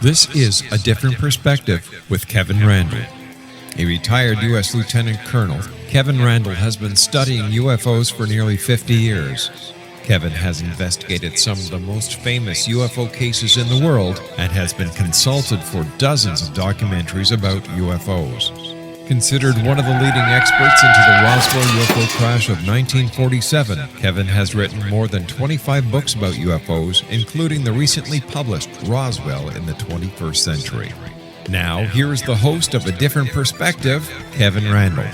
This is A Different Perspective with Kevin Randle. A retired U.S. Lieutenant Colonel, Kevin Randle has been studying UFOs for nearly 50 years. Kevin has investigated some of the most famous UFO cases in the world and has been consulted for dozens of documentaries about UFOs. Considered one of the leading experts into the Roswell UFO crash of 1947, Kevin has written more than 25 books about UFOs, including the recently published Roswell in the 21st Century. Now, here is the host of A Different Perspective, Kevin Randle.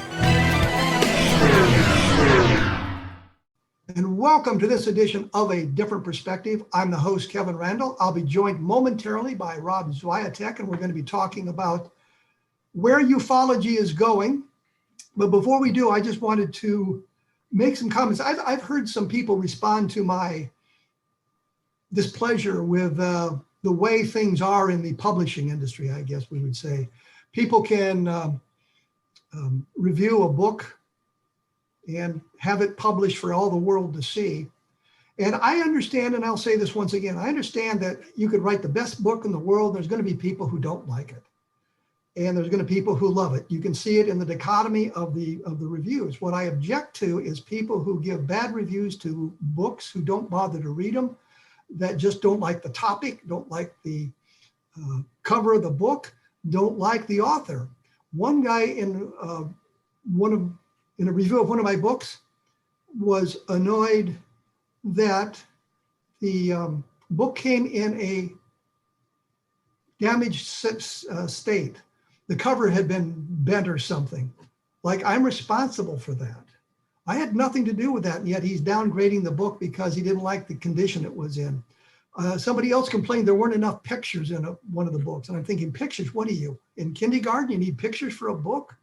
And welcome to this edition of A Different Perspective. I'm the host, Kevin Randle. I'll be joined momentarily by Rob SWIATEK, and we're going to be talking about where ufology is going. But before we do, I just wanted to make some comments. I've heard some people respond to my displeasure with the way things are in the publishing industry, I guess we would say. People can review a book and have it published for all the world to see. And I understand, and I'll say this once again, I understand that you could write the best book in the world. There's going to be people who don't like it. And there's going to be people who love it. You can see it in the dichotomy of the reviews. What I object to is people who give bad reviews to books, who don't bother to read them, that just don't like the topic, don't like the cover of the book, don't like the author. One guy in a review of one of my books was annoyed that the book came in a damaged state. The cover had been bent or something. Like, I'm responsible for that. I had nothing to do with that, and yet he's downgrading the book because he didn't like the condition it was in. Somebody else complained there weren't enough pictures in one of the books. And I'm thinking, pictures, what are you? In kindergarten, you need pictures for a book?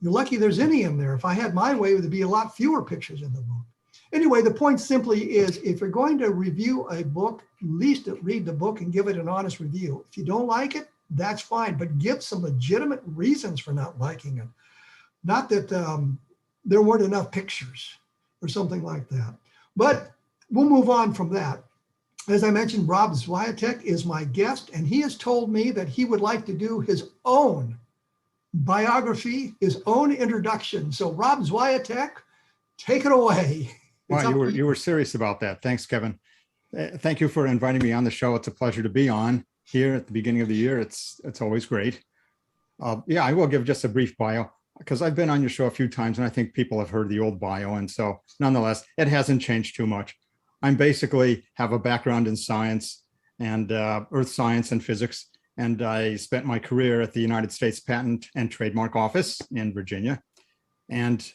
You're lucky there's any in there. If I had my way, there'd be a lot fewer pictures in the book. Anyway, the point simply is, if you're going to review a book, at least read the book and give it an honest review. If you don't like it, that's fine, but give some legitimate reasons for not liking it. Not that there weren't enough pictures or something like that. But we'll move on from that. As I mentioned, Rob SWIATEK is my guest, and he has told me that he would like to do his own biography, his own introduction. So Rob SWIATEK, take it away. Wow, you were serious about that. Thanks, Kevin. Thank you for inviting me on the show. It's a pleasure to be on here at the beginning of the year. It's always great. Yeah, I will give just a brief bio because I've been on your show a few times and I think people have heard the old bio. And so nonetheless, it hasn't changed too much. I'm basically have a background in science and earth science and physics. And I spent my career at the United States Patent and Trademark Office in Virginia. And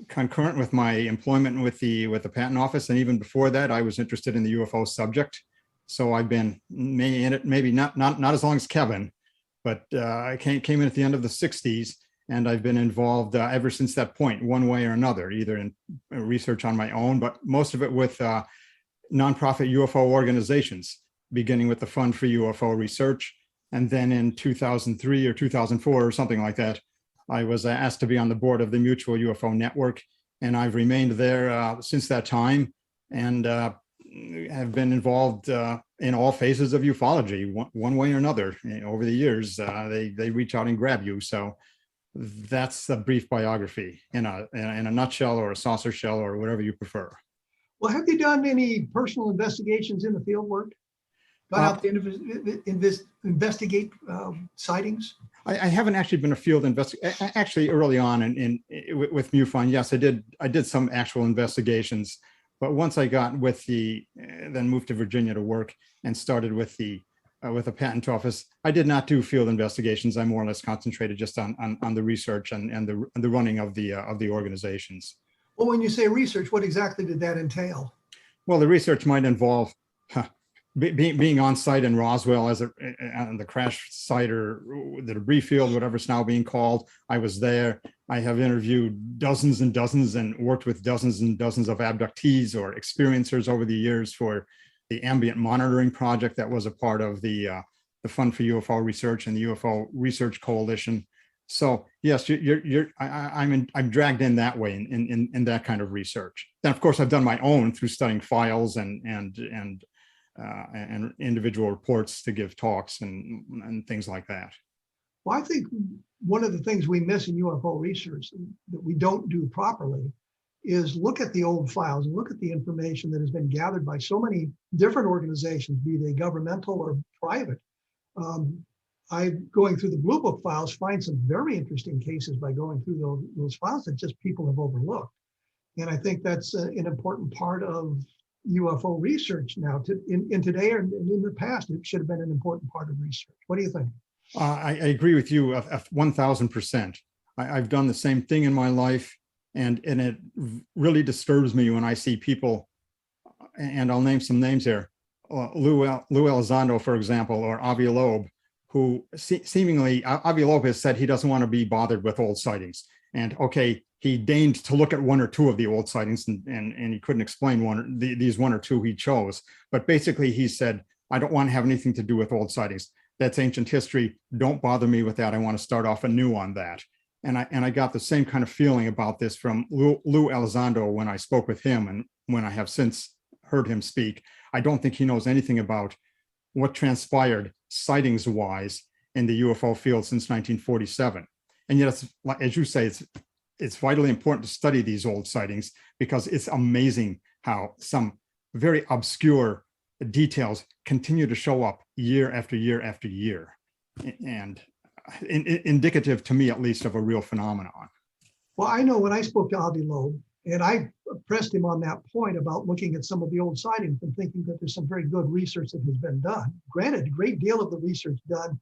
concurrent with my employment with the patent office, and even before that, I was interested in the UFO subject. So I've been in it, maybe not as long as Kevin, but I came in at the end of the 60s, and I've been involved ever since that point, one way or another, either in research on my own, but most of it with nonprofit UFO organizations, beginning with the Fund for UFO Research. And then in 2003 or 2004 or something like that, I was asked to be on the board of the Mutual UFO Network, and I've remained there since that time, and have been involved in all phases of ufology, one way or another. Over the years, they reach out and grab you. So that's a brief biography in a nutshell, or a saucer shell, or whatever you prefer. Well, have you done any personal investigations in the field work? Gone out to investigate sightings? I haven't actually been a field investigator. Actually, early on with MUFON, yes, I did some actual investigations. But once I got with then moved to Virginia to work and started with the patent office, I did not do field investigations. I more or less concentrated just on the research and the running of the organizations. Well, when you say research, what exactly did that entail? Well, the research might involve being on site in Roswell on the crash site, or the debris field, whatever it's now being called. I was there. I have interviewed dozens and dozens and worked with dozens and dozens of abductees or experiencers over the years for the ambient monitoring project that was a part of the Fund for UFO Research and the UFO Research Coalition. So yes, I'm dragged in that way in that kind of research. Then of course I've done my own through studying files and and individual reports to give talks and things like that. Well, I think one of the things we miss in UFO research that we don't do properly is look at the old files and look at the information that has been gathered by so many different organizations, be they governmental or private. I, going through the Blue Book files, find some very interesting cases by going through those files that just people have overlooked. And I think that's an important part of UFO research now. In today or in the past, it should have been an important part of research. What do you think? I agree with you 1000%. I've done the same thing in my life, and it really disturbs me when I see people, and I'll name some names here, Lou Elizondo, for example, or Avi Loeb, who seemingly, Avi Loeb has said he doesn't want to be bothered with old sightings. And okay, he deigned to look at one or two of the old sightings, and he couldn't explain these one or two he chose. But basically he said, I don't want to have anything to do with old sightings. That's ancient history. Don't bother me with that. I want to start off anew on that. And I got the same kind of feeling about this from Lou Elizondo when I spoke with him, and when I have since heard him speak. I don't think he knows anything about what transpired sightings-wise in the UFO field since 1947. And yet, as you say, it's vitally important to study these old sightings, because it's amazing how some very obscure details continue to show up year after year after year, and indicative, to me at least, of a real phenomenon. Well, I know when I spoke to Avi Loeb, and I pressed him on that point about looking at some of the old sightings and thinking that there's some very good research that has been done. Granted, a great deal of the research done,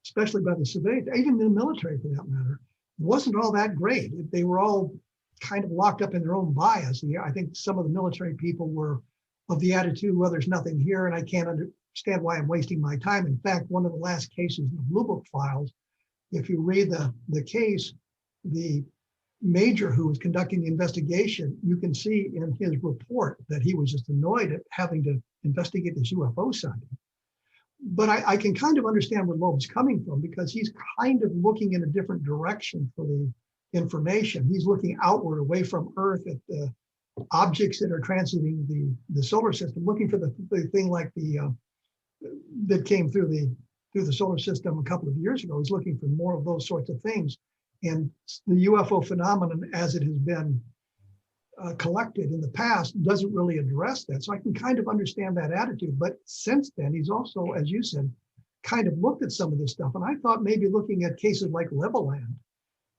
especially by the civilians, even in the military for that matter, wasn't all that great. They were all kind of locked up in their own bias. I think some of the military people were of the attitude, well, there's nothing here and I can't understand why I'm wasting my time. In fact, one of the last cases in the Blue Book files, if you read the case, the major who was conducting the investigation, you can see in his report that he was just annoyed at having to investigate this UFO sighting. But I can kind of understand where Loeb's coming from, because he's kind of looking in a different direction for the information. He's looking outward, away from Earth, at the objects that are transiting the solar system, looking for the thing like that came through the solar system a couple of years ago. He's looking for more of those sorts of things. And the UFO phenomenon, as it has been collected in the past, doesn't really address that. So I can kind of understand that attitude. But since then, he's also, as you said, kind of looked at some of this stuff. And I thought maybe looking at cases like Levelland,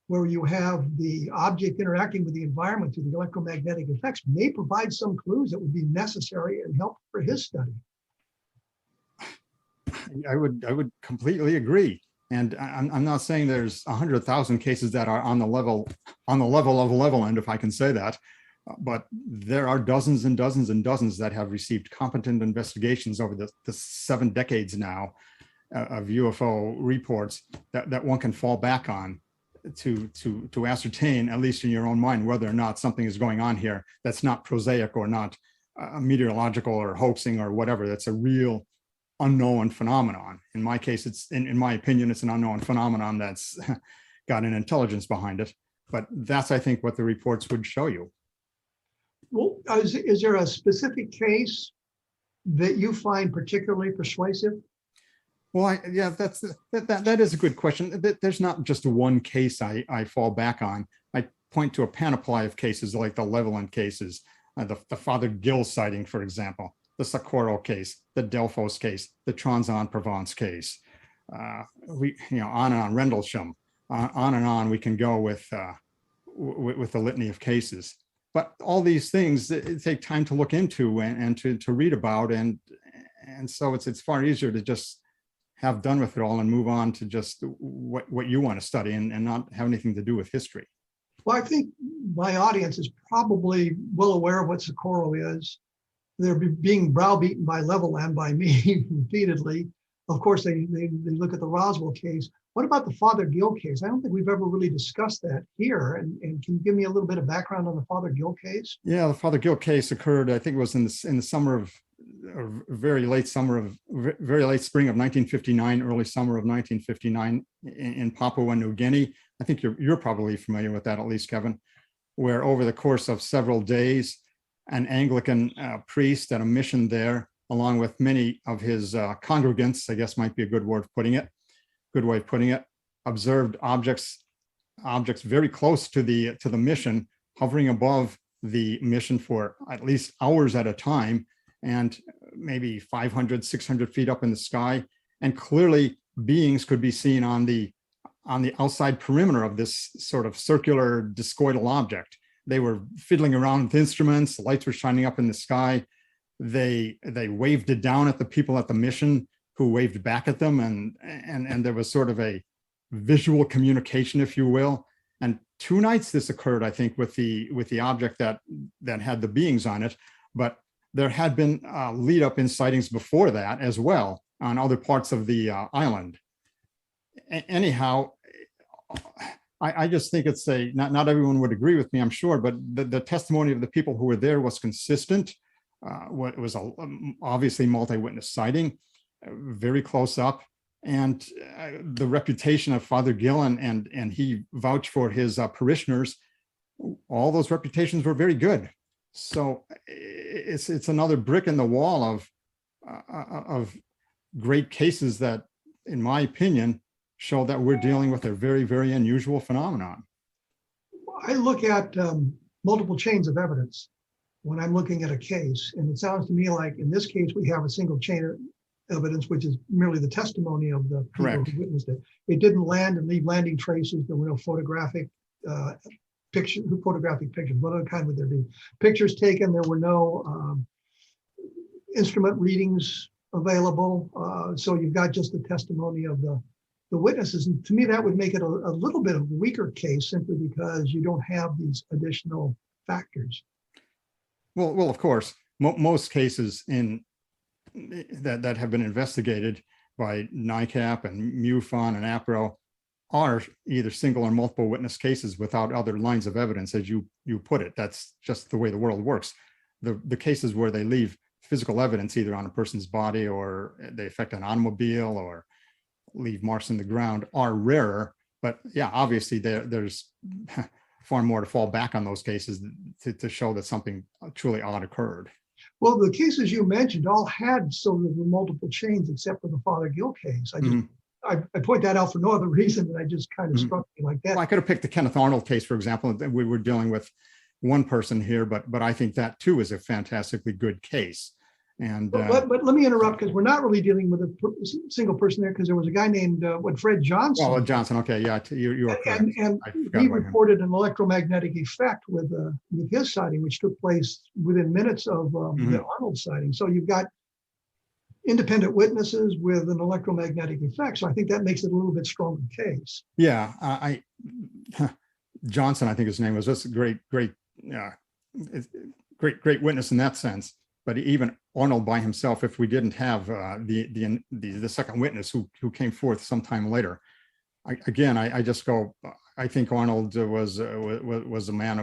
where you have the object interacting with the environment through the electromagnetic effects, may provide some clues that would be necessary and helpful for his study. I would completely agree. And I'm not saying there's 100,000 cases that are on the level of Levelland, if I can say that, but there are dozens and dozens and dozens that have received competent investigations over the 7 decades now of UFO reports that one can fall back on to ascertain, at least in your own mind, whether or not something is going on here that's not prosaic or not meteorological or hoaxing or whatever. That's a real unknown phenomenon. In my case, it's in my opinion, it's an unknown phenomenon that's got an intelligence behind it. But that's, I think, what the reports would show you. Well, is there a specific case that you find particularly persuasive? Well, yeah, that is a good question. There's not just one case I fall back on. I point to a panoply of cases like the Levelland cases, the Father Gill sighting, for example, the Socorro case, the Delphos case, the Trans-en-Provence case. On and on, Rendlesham, on and on we can go with the litany of cases. But all these things take time to look into and to read about, and so it's far easier to just have done with it all and move on to just what you want to study and not have anything to do with history. Well, I think my audience is probably well aware of what Socorro is. They're being browbeaten by Levelland, by me repeatedly. Of course, they look at the Roswell case. What about the Father Gill case? I don't think we've ever really discussed that here. And can you give me a little bit of background on the Father Gill case? Yeah, the Father Gill case occurred, I think it was in the summer of, very late spring of 1959, early summer of 1959 in Papua New Guinea. I think you're probably familiar with that, at least, Kevin, where over the course of several days, an Anglican priest at a mission there along with many of his congregants, I guess might be a good way of putting it, observed objects very close to the mission, hovering above the mission for at least hours at a time, and maybe 500, 600 feet up in the sky. And clearly beings could be seen on the outside perimeter of this sort of circular discoidal object. They were fiddling around with instruments, the lights were shining up in the sky. They waved it down at the people at the mission, who waved back at them, and there was sort of a visual communication, if you will. And 2 nights this occurred, I think, with the object that had the beings on it. But there had been lead up in sightings before that as well on other parts of the island. Anyhow, I just think it's not everyone would agree with me, I'm sure, but the testimony of the people who were there was consistent. It was obviously multi-witness sighting, very close up. And the reputation of Father Gillen, and he vouched for his parishioners, all those reputations were very good. So it's another brick in the wall of great cases that, in my opinion, show that we're dealing with a very, very unusual phenomenon. I look at multiple chains of evidence when I'm looking at a case, and it sounds to me like in this case we have a single chain of evidence, which is merely the testimony of the people Correct. who witnessed it. It didn't land and leave landing traces. There were no photographic pictures. What other kind would there be? Pictures taken. There were no instrument readings available. So you've got just the testimony of the witnesses. And to me, that would make it a little bit of a weaker case, simply because you don't have these additional factors. Well, of course, most cases that have been investigated by NICAP and MUFON and APRO are either single or multiple witness cases without other lines of evidence, as you put it. That's just the way the world works. The cases where they leave physical evidence either on a person's body, or they affect an automobile, or leave marks in the ground, are rarer. But yeah, obviously there's far more to fall back on those cases to show that something truly odd occurred. Well, the cases you mentioned all had some of the multiple chains, except for the Father Gill case. I point that out for no other reason than I just kind of struck me like that. Well, I could have picked the Kenneth Arnold case, for example. We were dealing with one person here, but I think that too is a fantastically good case. And but let me interrupt, because we're not really dealing with a single person there, because there was a guy named Fred Johnson. Oh, Johnson. Okay, yeah, you are correct. And he reported an electromagnetic effect with his sighting, which took place within minutes of the Arnold sighting. So you've got independent witnesses with an electromagnetic effect. So I think that makes it a little bit stronger case. Yeah, Johnson, I think his name was, just a great witness in that sense. But even Arnold by himself, if we didn't have the second witness who came forth sometime later, I just go, I think Arnold was a man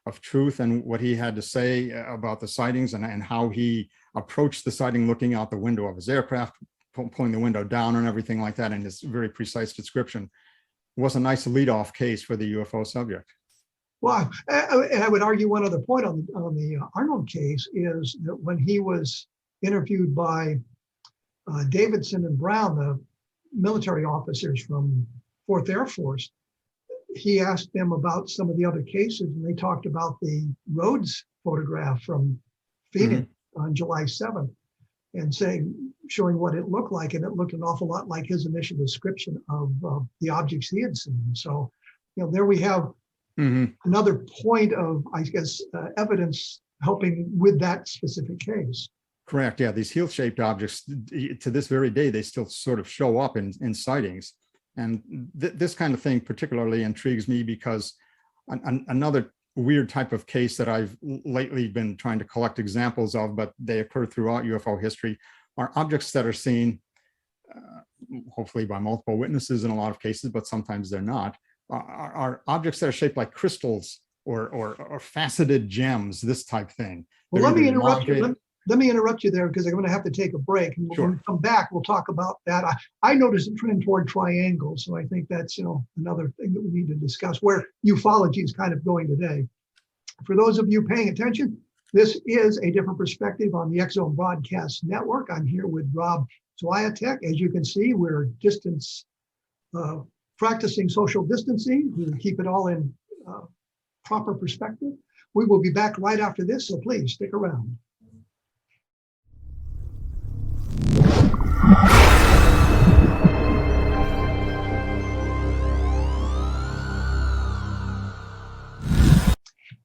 of truth, and what he had to say about the sightings and how he approached the sighting, looking out the window of his aircraft, pulling the window down and everything like that, and his very precise description was a nice lead-off case for the UFO subject. Well, and I would argue one other point on the Arnold case is that when he was interviewed by Davidson and Brown, the military officers from 4th Air Force, he asked them about some of the other cases, and they talked about the Rhodes photograph from Phoenix on July 7th, and showing what it looked like, and it looked an awful lot like his initial description of the objects he had seen. So, there we have another point of, I guess, evidence helping with that specific case. Correct. Yeah, these heel-shaped objects, to this very day, they still sort of show up in sightings. And this kind of thing particularly intrigues me because another weird type of case that I've lately been trying to collect examples of, but they occur throughout UFO history, are objects that are seen, hopefully by multiple witnesses in a lot of cases, but sometimes they're not, are objects that are shaped like crystals or faceted gems, this type thing. Well, let me interrupt you. Let me interrupt you there, because I'm going to have to take a break. And when we come back, we'll talk about that. I noticed a trend toward triangles, so I think that's another thing that we need to discuss, where ufology is kind of going today. For those of you paying attention, This is A Different Perspective on the X-Zone Broadcast Network. I'm here with Rob SWIATEK. As you can see, we're practicing social distancing to keep it all in proper perspective. We will be back right after this, so please stick around.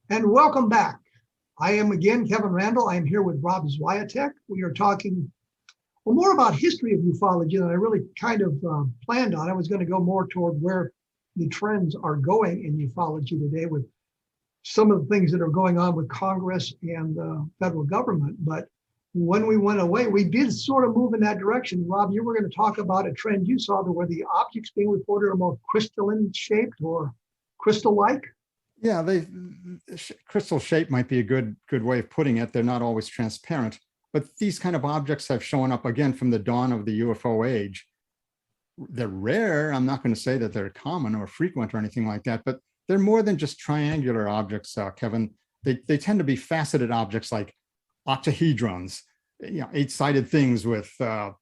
And welcome back. I am again Kevin Randle. I am here with Rob SWIATEK. We are talking more about history of ufology than I really kind of planned on. I was going to go more toward where the trends are going in ufology today with some of the things that are going on with Congress and the federal government. But when we went away, we did sort of move in that direction. Rob, you were going to talk about a trend you saw where the objects being reported are more crystalline shaped or crystal-like. Yeah, crystal shape might be a good way of putting it. They're not always transparent, but these kind of objects have shown up again from the dawn of the UFO age. They're rare. I'm not going to say that they're common or frequent or anything like that, but they're more than just triangular objects, Kevin. They tend to be faceted objects like octahedrons, eight-sided things with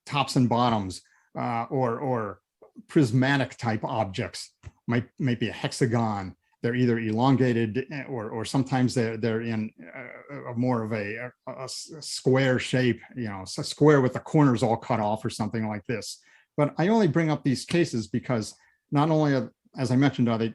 tops and bottoms, or prismatic type objects. Might be a hexagon. They're either elongated or sometimes they're in more of a square shape, a square with the corners all cut off or something like this. But I only bring up these cases because not only, as I mentioned,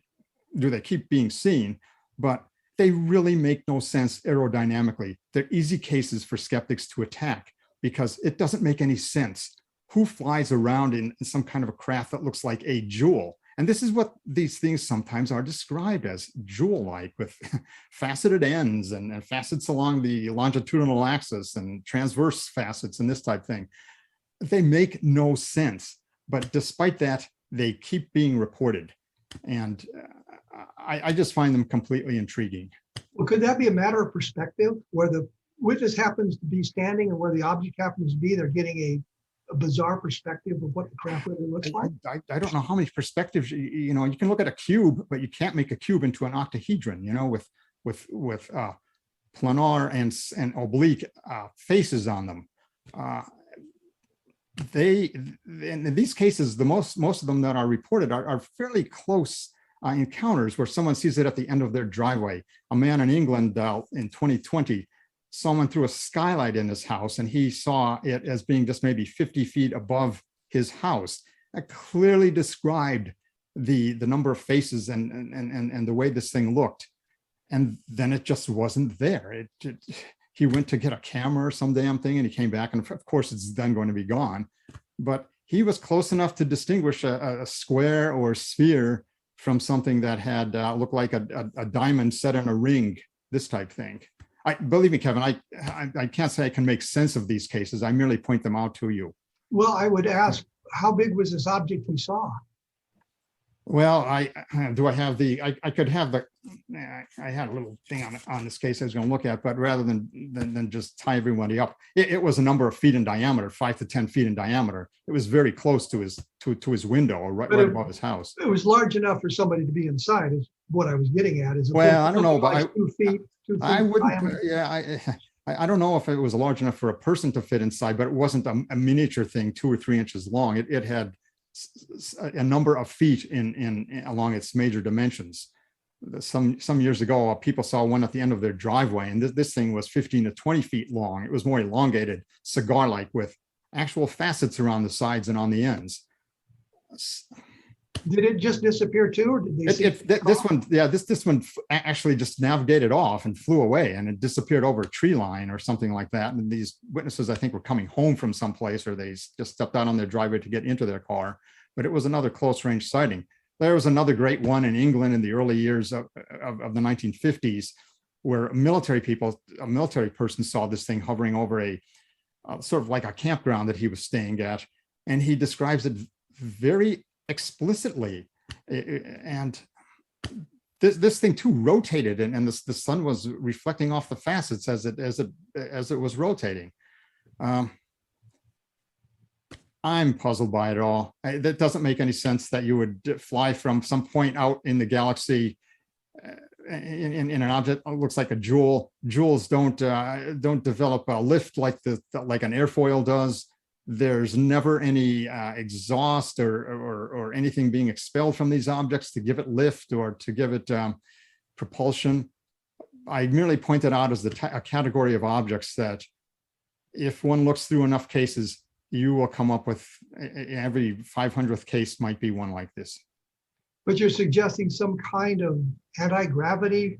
do they keep being seen, but they really make no sense aerodynamically. They're easy cases for skeptics to attack because it doesn't make any sense. Who flies around in some kind of a craft that looks like a jewel? And this is what these things sometimes are described as, jewel-like, with faceted ends and facets along the longitudinal axis and transverse facets and this type of thing. They make no sense, but despite that, they keep being reported. And I just find them completely intriguing. Well, could that be a matter of perspective where the witness happens to be standing and where the object happens to be, they're getting a bizarre perspective of what the craft really looks like? I don't know how many perspectives, you can look at a cube, but you can't make a cube into an octahedron, with planar and oblique faces on them. In these cases, most of them that are reported are fairly close encounters where someone sees it at the end of their driveway. A man in England in 2020, someone threw a skylight in his house and he saw it as being just maybe 50 feet above his house. That clearly described the number of faces and the way this thing looked. And then it just wasn't there. He went to get a camera or some damn thing and he came back, and of course it's then going to be gone. But he was close enough to distinguish a square or sphere from something that had looked like a diamond set in a ring, this type thing. Believe me, Kevin, I can't say I can make sense of these cases. I merely point them out to you. Well, I would ask, how big was this object we saw? Well, I had a little thing on this case I was going to look at, but rather than just tie everybody up, it was a number of feet in diameter, 5 to 10 feet in diameter. It was very close to his window, or right above his house. It was large enough for somebody to be inside, is what I was getting at. Well, I don't know, but 2 feet. I wouldn't. Yeah, I don't know if it was large enough for a person to fit inside, but it wasn't a miniature thing, 2 or 3 inches long. It had a number of feet along its major dimensions. Some years ago, people saw one at the end of their driveway, and this thing was 15 to 20 feet long. It was more elongated, cigar-like, with actual facets around the sides and on the ends. Did it just disappear too, or did they this one actually just navigated off and flew away, and it disappeared over a tree line or something like that. And these witnesses, I think, were coming home from someplace, or they just stepped out on their driveway to get into their car. But it was another close range sighting. There was another great one in England in the early years of the 1950s, where a military person saw this thing hovering over a sort of like a campground that he was staying at, and he describes it very explicitly. And this thing too rotated, and the sun was reflecting off the facets as it was rotating. I'm puzzled by it all. That doesn't make any sense that you would fly from some point out in the galaxy in an object that looks like a jewel. Jewels don't develop a lift like like an airfoil does. There's never any exhaust or anything being expelled from these objects to give it lift or to give it propulsion. I merely pointed out as a category of objects that if one looks through enough cases, you will come up with every 500th case might be one like this. But you're suggesting some kind of anti-gravity?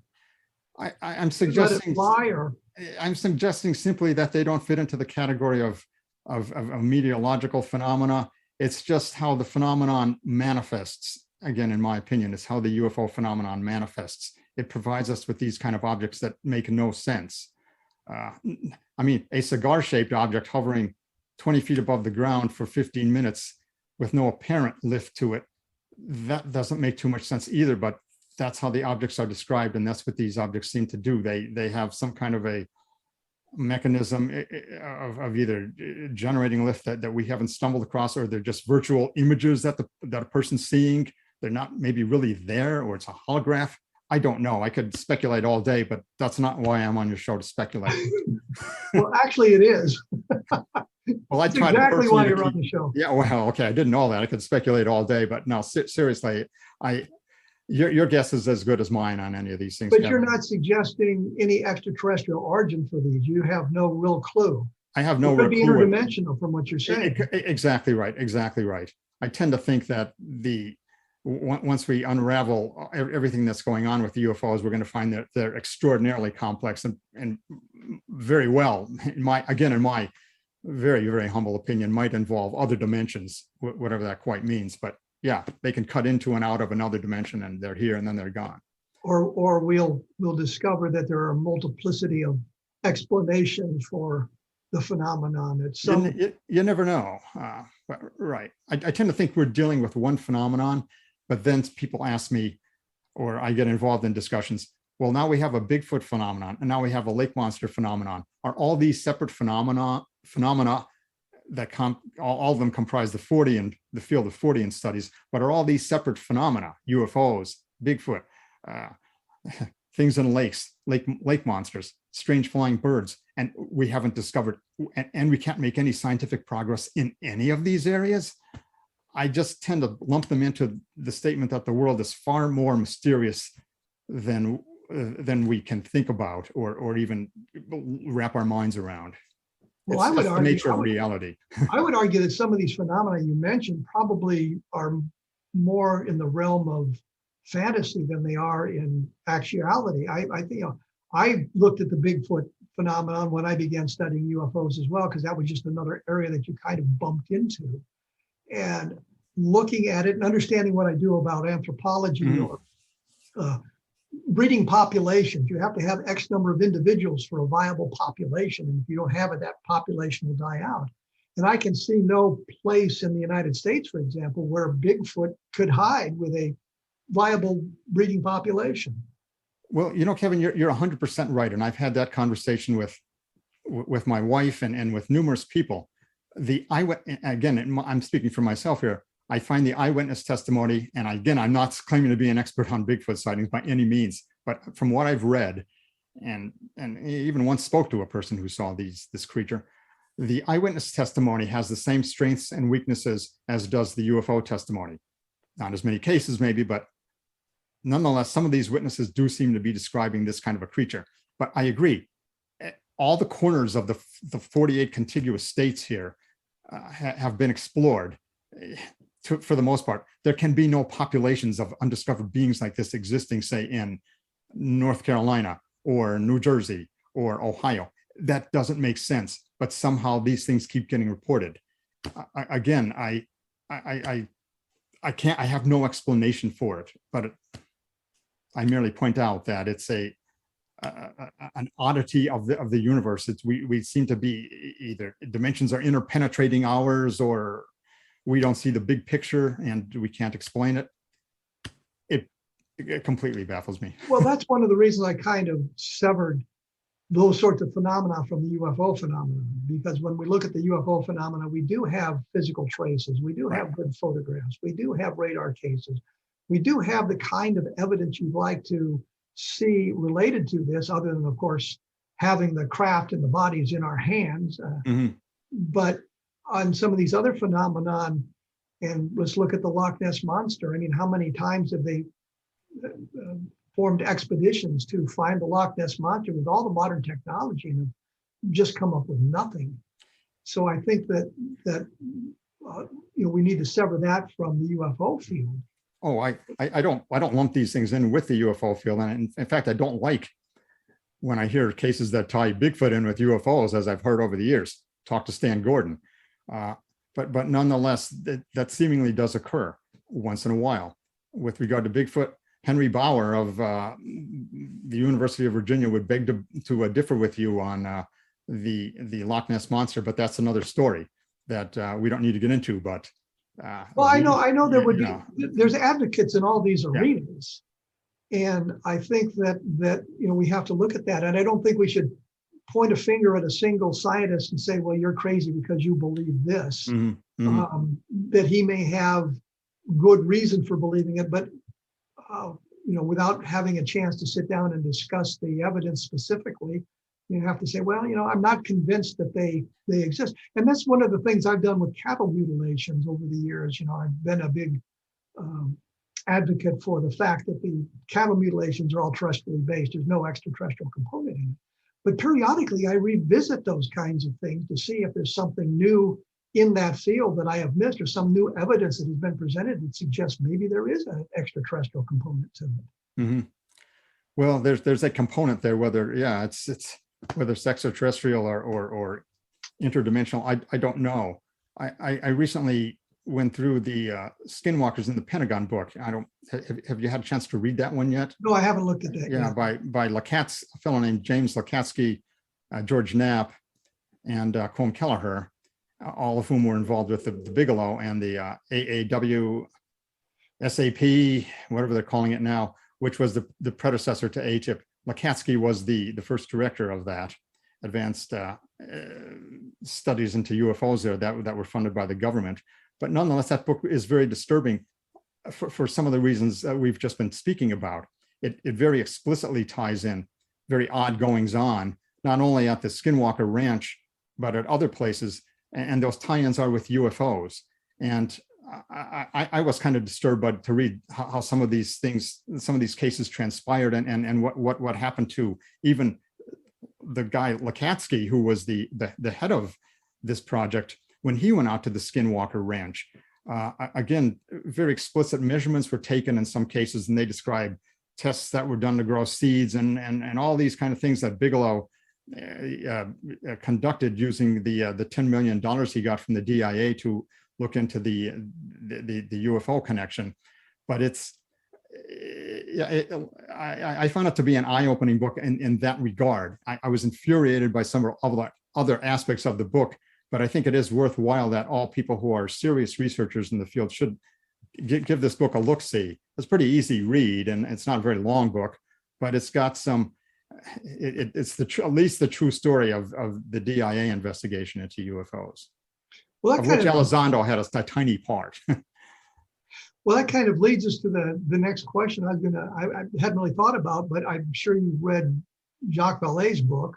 I'm suggesting fly, or I'm suggesting simply that they don't fit into the category of meteorological phenomena. It's just how the phenomenon manifests. Again, in my opinion, it's how the UFO phenomenon manifests. It provides us with these kind of objects that make no sense. I mean, a cigar-shaped object hovering 20 feet above the ground for 15 minutes with no apparent lift to it, that doesn't make too much sense either, but that's how the objects are described, and that's what these objects seem to do. They have some kind of a mechanism of either generating lift that we haven't stumbled across, or they're just virtual images that a person's seeing. They're not maybe really there, or it's a holograph. I don't know. I could speculate all day, but that's not why I'm on your show, to speculate. Well, actually it is. Well, I That's tried exactly why you're keep, on the show. Yeah, well, okay, I didn't know that. I could speculate all day, but no, seriously, your guess is as good as mine on any of these things. But Kevin. you're not suggesting any extraterrestrial origin for these. You have no real clue. I have no It could be real clue. interdimensional from what you're saying. Exactly right. Exactly right. I tend to think that once we unravel everything that's going on with the UFOs, we're going to find that they're extraordinarily complex and very well, in my very, very humble opinion, might involve other dimensions, whatever that quite means. But yeah, they can cut into and out of another dimension, and they're here and then they're gone. Or we'll discover that there are a multiplicity of explanations for the phenomenon. It's You never know. But, right. I tend to think we're dealing with one phenomenon, but then people ask me, or I get involved in discussions, well, now we have a Bigfoot phenomenon, and now we have a lake monster phenomenon. Are all these separate phenomena that all of them comprise the field of Fortean studies, but are all these separate phenomena, UFOs, Bigfoot, things in lakes, lake monsters, strange flying birds, and we haven't discovered, and we can't make any scientific progress in any of these areas? I just tend to lump them into the statement that the world is far more mysterious than we can think about or even wrap our minds around. Well, It's just the nature of reality. I would argue that some of these phenomena you mentioned probably are more in the realm of fantasy than they are in actuality. I think, I looked at the Bigfoot phenomenon when I began studying UFOs as well, because that was just another area that you kind of bumped into. And looking at it and understanding what I do about anthropology or breeding populations, you have to have X number of individuals for a viable population. And if you don't have it, that population will die out. And I can see no place in the United States, for example, where Bigfoot could hide with a viable breeding population. Well, Kevin, you're 100% right. And I've had that conversation with my wife and with numerous people. I'm speaking for myself here. I find the eyewitness testimony, and again, I'm not claiming to be an expert on Bigfoot sightings by any means, but from what I've read, and even once spoke to a person who saw this creature, the eyewitness testimony has the same strengths and weaknesses as does the UFO testimony. Not as many cases maybe, but nonetheless, some of these witnesses do seem to be describing this kind of a creature. But I agree, all the corners of the 48 contiguous states here have been explored. For the most part, there can be no populations of undiscovered beings like this existing, say, in North Carolina or New Jersey or Ohio. That doesn't make sense, but somehow these things keep getting reported. I have no explanation for it, but I merely point out that it's an oddity of the universe. We seem to be either dimensions are interpenetrating ours, or we don't see the big picture and we can't explain it. It completely baffles me. Well, that's one of the reasons I kind of severed those sorts of phenomena from the UFO phenomenon, because when we look at the UFO phenomena, we do have physical traces. We do have good photographs. We do have radar cases. We do have the kind of evidence you'd like to see related to this, other than, of course, having the craft and the bodies in our hands. But on some of these other phenomenon, and let's look at the Loch Ness Monster. I mean, how many times have they formed expeditions to find the Loch Ness Monster with all the modern technology and have just come up with nothing? So I think that we need to sever that from the UFO field. Oh, I don't lump these things in with the UFO field, and in fact, I don't like when I hear cases that tie Bigfoot in with UFOs, as I've heard over the years. Talk to Stan Gordon, but nonetheless, that seemingly does occur once in a while. With regard to Bigfoot, Henry Bauer of the University of Virginia would beg to differ with you on the Loch Ness Monster, but that's another story that we don't need to get into. But well, I know there would be, there's advocates in all these arenas, and I think that we have to look at that, and I don't think we should point a finger at a single scientist and say, well, you're crazy because you believe this. That he may have good reason for believing it, but without having a chance to sit down and discuss the evidence specifically, you have to say, well, I'm not convinced that they exist. And that's one of the things I've done with cattle mutilations over the years. I've been a big advocate for the fact that the cattle mutilations are all terrestrially based. There's no extraterrestrial component in it. But periodically I revisit those kinds of things to see if there's something new in that field that I have missed, or some new evidence that has been presented that suggests maybe there is an extraterrestrial component to it. Well, there's a component there, whether it's whether it's extraterrestrial or interdimensional, I don't know. I recently went through the Skinwalkers in the Pentagon book. Have you had a chance to read that one yet? No, I haven't looked at that yet. By Lakats, a fellow named James Lakatsky, George Knapp, and Colm Kelleher, all of whom were involved with the Bigelow and the AAW SAP, whatever they're calling it now, which was the predecessor to ATIP. Lakatsky was the first director of that advanced studies into UFOs there that were funded by the government. But nonetheless, that book is very disturbing for some of the reasons that we've just been speaking about. It very explicitly ties in very odd goings on, not only at the Skinwalker Ranch, but at other places. And those tie-ins are with UFOs. And I was kind of disturbed to read how some of these things, some of these cases transpired, and what happened to even the guy Lakatsky, who was the head of this project, when he went out to the Skinwalker Ranch. Again, very explicit measurements were taken in some cases, and they describe tests that were done to grow seeds and all these kind of things that Bigelow conducted using the $10 million he got from the DIA to look into the UFO connection. But I found it to be an eye-opening book in that regard. I was infuriated by some other aspects of the book, but I think it is worthwhile that all people who are serious researchers in the field should give this book a look-see. It's a pretty easy read, and it's not a very long book, but it's got some, it's at least the true story of the DIA investigation into UFOs, well, of which Elizondo had a tiny part. Well, that kind of leads us to the next question I hadn't really thought about, but I'm sure you've read Jacques Vallée's book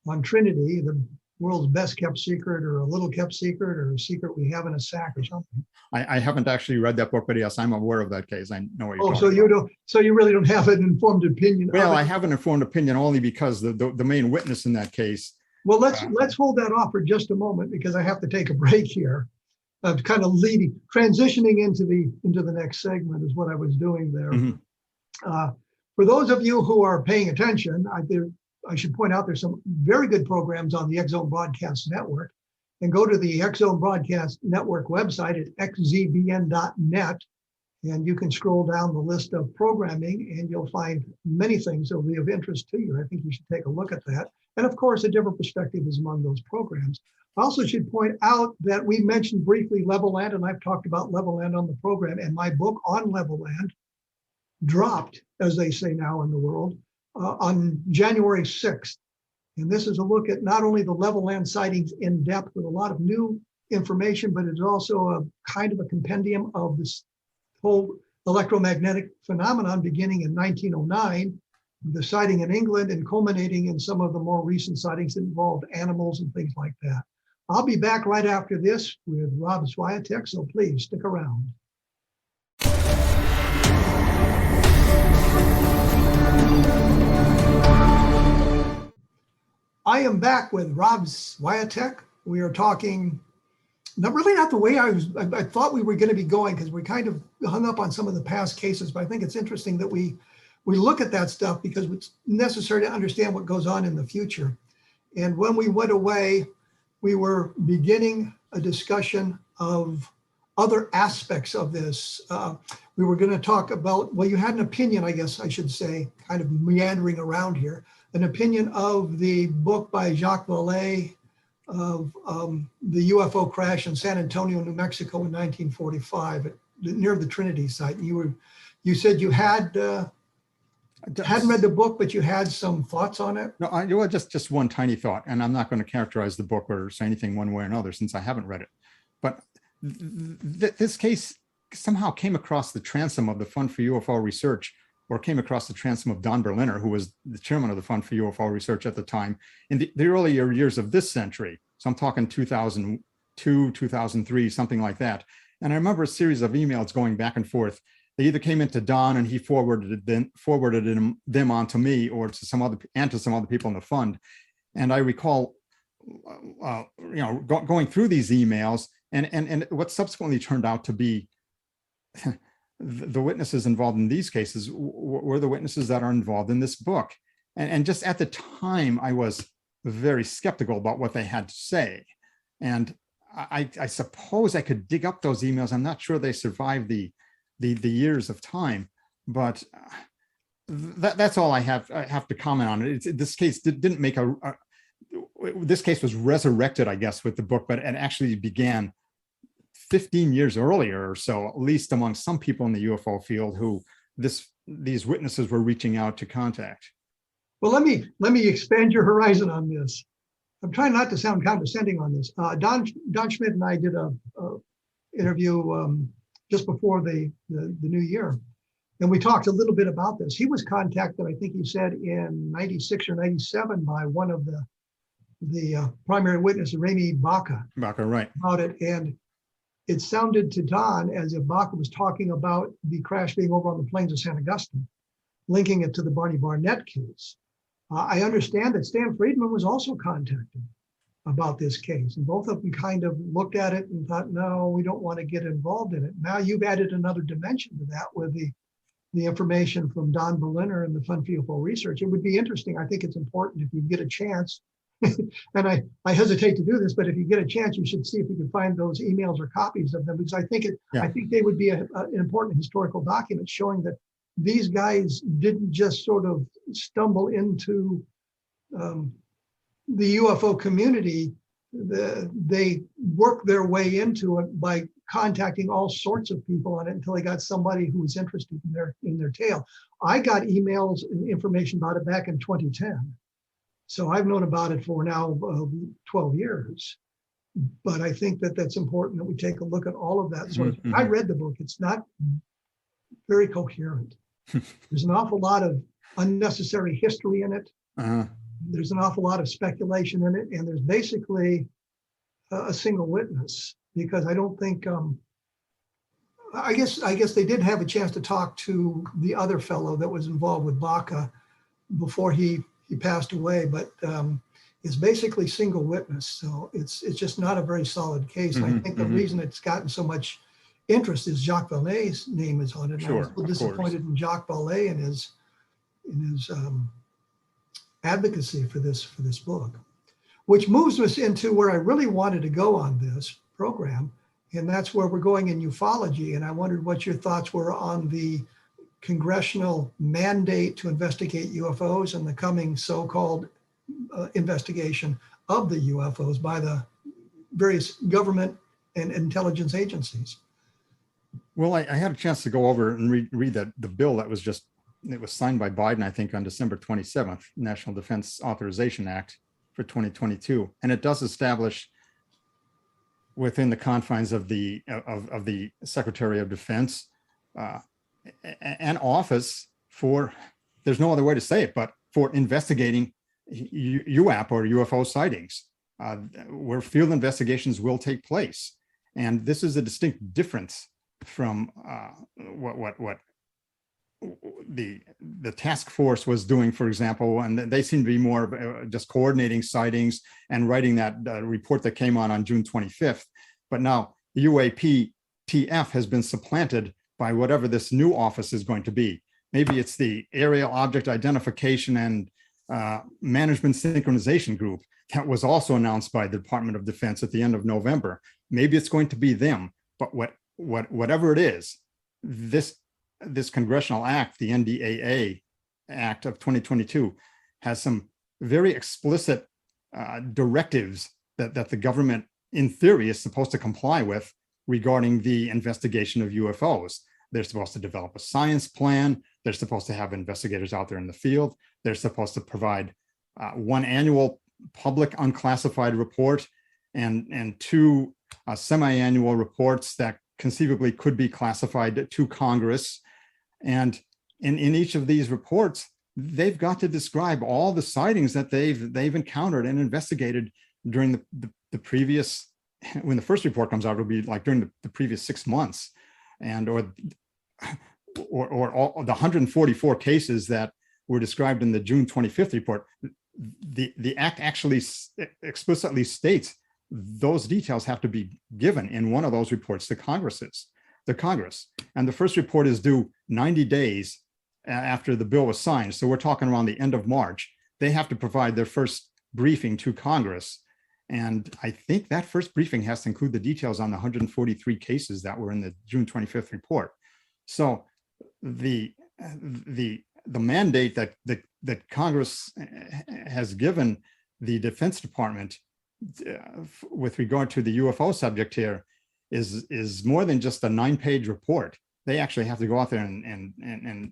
on Trinity, the world's best kept secret, or a little kept secret, or a secret we have in a sack or something. I haven't actually read that book, but yes, I'm aware of that case. I know what you're talking so you about. don't, so you really don't have an informed opinion. Well, I have an informed opinion only because the main witness in that case. Well, let's hold that off for just a moment, because I have to take a break here. Kind of transitioning into the next segment is what I was doing there. Mm-hmm. For those of you who are paying attention, I should point out there's some very good programs on the X Zone Broadcast Network, and go to the X Zone Broadcast Network website at xzbn.net, and you can scroll down the list of programming and you'll find many things that will be of interest to you. I think you should take a look at that. And of course, a different perspective is among those programs. I also should point out that we mentioned briefly Level Land, and I've talked about Level Land on the program, and my book on Level Land dropped, as they say now in the world, on January 6th. And this is a look at not only the Level Land sightings in depth with a lot of new information, but it's also a kind of a compendium of this whole electromagnetic phenomenon beginning in 1909 the sighting in England and culminating in some of the more recent sightings that involved animals and things like that. I'll be back right after this with Rob SWIATEK, so please stick around. I am back with Rob SWIATEK. We are talking, really not the way I thought we were going to be going, because we kind of hung up on some of the past cases, but I think it's interesting that we look at that stuff because it's necessary to understand what goes on in the future. And when we went away, we were beginning a discussion of other aspects of this. We were going to talk about, well, you had an opinion, I guess I should say, kind of meandering around here, an opinion of the book by Jacques Vallée of the UFO crash in San Antonio, New Mexico in 1945, near the Trinity site. And you said you hadn't read the book, but you had some thoughts on it? No, just one tiny thought, and I'm not going to characterize the book or say anything one way or another since I haven't read it. But this case somehow came across the transom of the Fund for UFO Research, or came across the transom of Don Berliner, who was the chairman of the Fund for UFO Research at the time, in the earlier years of this century. So I'm talking 2002, 2003, something like that. And I remember a series of emails going back and forth. They either came into Don and he forwarded them on to me, or to some other people in the fund. And I recall, going through these emails, and what subsequently turned out to be the witnesses involved in these cases were the witnesses that are involved in this book. And just at the time, I was very skeptical about what they had to say. And I suppose I could dig up those emails. I'm not sure they survived the years of time, but that's all I have to comment on it. This case didn't make this case was resurrected, I guess, with the book, but it actually began 15 years earlier or so, at least among some people in the UFO field who these witnesses were reaching out to contact. Well, let me expand your horizon on this. I'm trying not to sound condescending on this. Don Schmidt and I did a interview just before the new year, and we talked a little bit about this. He was contacted, I think he said, in 96 or 97 by one of the primary witnesses, Remy Baca. Baca, right. About it, and it sounded to Don as if Baca was talking about the crash being over on the plains of San Augustine, linking it to the Barney Barnett case. I understand that Stan Friedman was also contacted about this case, and both of them kind of looked at it and thought, no, we don't want to get involved in it. Now you've added another dimension to that with the information from Don Berliner and the Fund for UFO Research. It would be interesting. I think it's important if you get a chance, and I hesitate to do this, but if you get a chance, you should see if you can find those emails or copies of them, because I think they would be an important historical document showing that these guys didn't just sort of stumble into the UFO community. They worked their way into it by contacting all sorts of people on it until they got somebody who was interested in their tale. I got emails and information about it back in 2010. So I've known about it for now 12 years. But I think that that's important that we take a look at all of that. So I read the book. It's not very coherent. There's an awful lot of unnecessary history in it. There's an awful lot of speculation in it. And there's basically a single witness, because I don't think, I guess they did have a chance to talk to the other fellow that was involved with Baca before he passed away, but it's basically single witness. So it's just not a very solid case. And I think the reason it's gotten so much interest is Jacques Vallée's name is on it. Sure, I was disappointed in Jacques Vallée and his advocacy for this book, which moves us into where I really wanted to go on this program, and that's where we're going in ufology. And I wondered what your thoughts were on the congressional mandate to investigate UFOs and the coming so-called investigation of the UFOs by the various government and intelligence agencies. Well, I had a chance to go over and read the bill that was signed by Biden, I think, on December 27th, National Defense Authorization Act for 2022. And it does establish within the confines of the Secretary of Defense an office for there's no other way to say it, but for investigating UAP or UFO sightings, where field investigations will take place. And this is a distinct difference from what the task force was doing, for example, and they seem to be more of just coordinating sightings and writing that report that came on June 25th. But now the UAP-TF has been supplanted by whatever this new office is going to be. Maybe it's the Aerial Object Identification and Management Synchronization Group that was also announced by the Department of Defense at the end of November. Maybe it's going to be them, but whatever it is, this congressional act, the NDAA Act of 2022, has some very explicit directives that the government, in theory, is supposed to comply with regarding the investigation of UFOs. They're supposed to develop a science plan. They're supposed to have investigators out there in the field. They're supposed to provide one annual public unclassified report and two semi-annual reports that conceivably could be classified to Congress. And in each of these reports, they've got to describe all the sightings that they've encountered and investigated during the previous, when the first report comes out, it'll be like during the previous 6 months, and or all the 144 cases that were described in the June 25th report. The act actually explicitly states those details have to be given in one of those reports to Congress. And the first report is due 90 days after the bill was signed. So we're talking around the end of March. They have to provide their first briefing to Congress. And I think that first briefing has to include the details on the 143 cases that were in the June 25th report. So the mandate that Congress has given the Defense Department with regard to the UFO subject here is more than just a 9-page report. They actually have to go out there and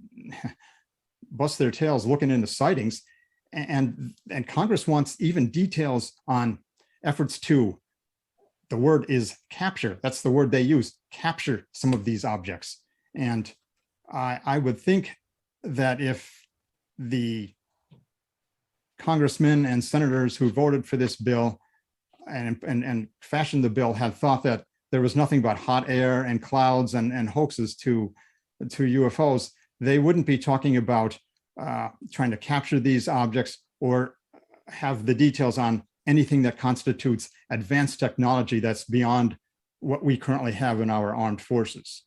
bust their tails looking into sightings. And Congress wants even details on efforts to, the word is capture. That's the word they use, capture some of these objects. And I would think that if the congressmen and senators who voted for this bill and fashioned the bill had thought that there was nothing but hot air and clouds and hoaxes to UFOs, they wouldn't be talking about trying to capture these objects or have the details on anything that constitutes advanced technology that's beyond what we currently have in our armed forces.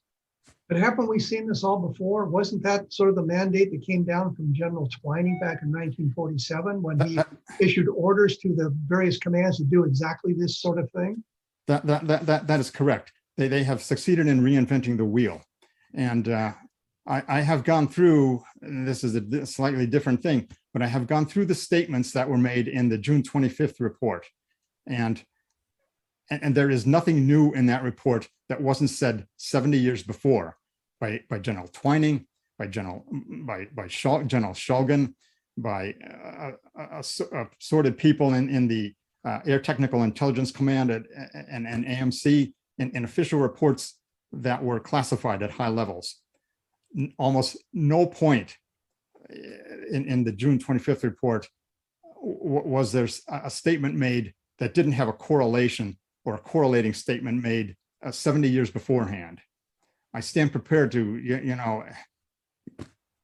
But haven't we seen this all before? Wasn't that sort of the mandate that came down from General Twining back in 1947 when he issued orders to the various commands to do exactly this sort of thing? That is correct. They have succeeded in reinventing the wheel. And I have gone through, and this is a slightly different thing, but I have gone through the statements that were made in the June 25th report. And there is nothing new in that report that wasn't said 70 years before by General Twining, by General Shulgin, by assorted people in the Air Technical Intelligence Command and AMC in official reports that were classified at high levels. Almost no point in the June 25th report was there a statement made that didn't have a correlation or a correlating statement made 70 years beforehand. I stand prepared to,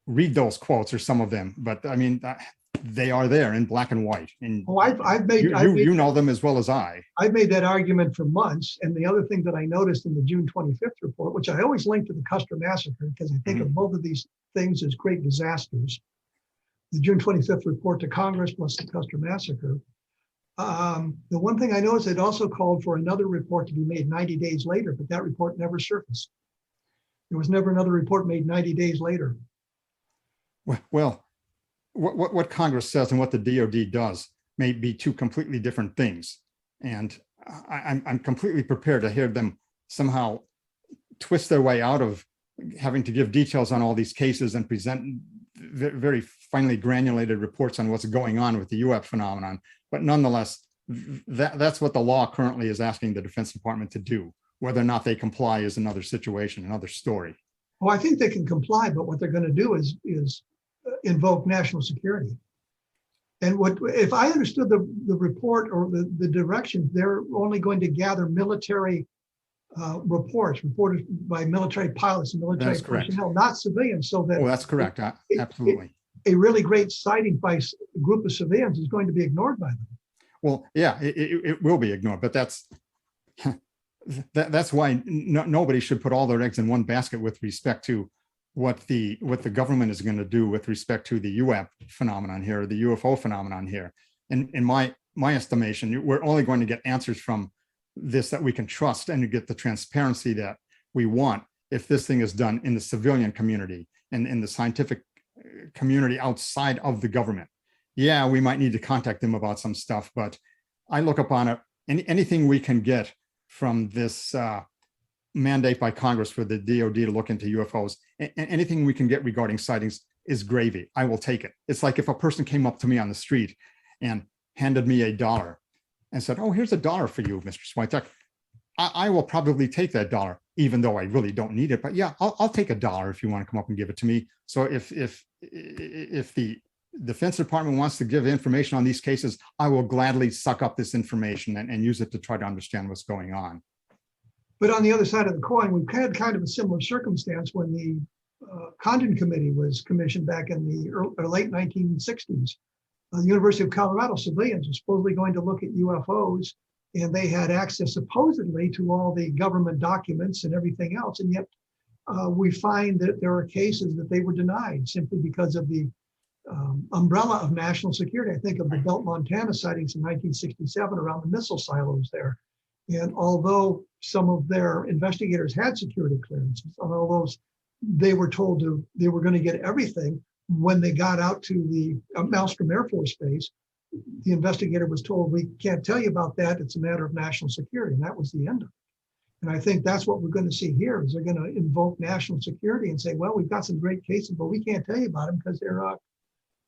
read those quotes or some of them, but I mean, they are there in black and white. And you know them as well as I. I've made that argument for months. And the other thing that I noticed in the June 25th report, which I always link to the Custer Massacre, because I think of both of these things as great disasters. The June 25th report to Congress plus the Custer Massacre. The one thing I noticed, it also called for another report to be made 90 days later, but that report never surfaced. There was never another report made 90 days later. Well, what Congress says and what the DoD does may be two completely different things. And I'm completely prepared to hear them somehow twist their way out of having to give details on all these cases and present very finely granulated reports on what's going on with the UFO phenomenon. But nonetheless, that's what the law currently is asking the Defense Department to do. Whether or not they comply is another situation, another story. Well, I think they can comply, but what they're going to do is invoke national security. And what, if I understood the report or the directions, they're only going to gather military reports reported by military pilots and military personnel, not civilians. So that that's correct. Absolutely. A really great sighting by a group of civilians is going to be ignored by them. Well, yeah, it will be ignored, but that's why nobody should put all their eggs in one basket with respect to what the government is going to do with respect to the UAP phenomenon here, or the UFO phenomenon here. And in my estimation, we're only going to get answers from this that we can trust and get the transparency that we want if this thing is done in the civilian community and in the scientific community outside of the government. Yeah, we might need to contact them about some stuff, but I look upon it, anything we can get from this mandate by Congress for the DOD to look into UFOs, and anything we can get regarding sightings is gravy. I will take it. It's like if a person came up to me on the street and handed me $1 and said, "Oh, here's $1 for you, Mr. SWIATEK." I will probably take that $1, even though I really don't need it. But yeah, I'll take $1 if you want to come up and give it to me. So if the Defense Department wants to give information on these cases, I will gladly suck up this information and use it to try to understand what's going on. But on the other side of the coin, we've had kind of a similar circumstance when the Condon Committee was commissioned back in the late 1960s. The University of Colorado civilians were supposedly going to look at UFOs, and they had access supposedly to all the government documents and everything else. And yet we find that there are cases that they were denied simply because of the umbrella of national security. I think of the Belt, Montana sightings in 1967 around the missile silos there. And although some of their investigators had security clearances, although they were told they were going to get everything, when they got out to the Malmstrom Air Force Base, the investigator was told, "We can't tell you about that. It's a matter of national security." And that was the end of it. And I think that's what we're going to see here, is they're going to invoke national security and say, "Well, we've got some great cases, but we can't tell you about them because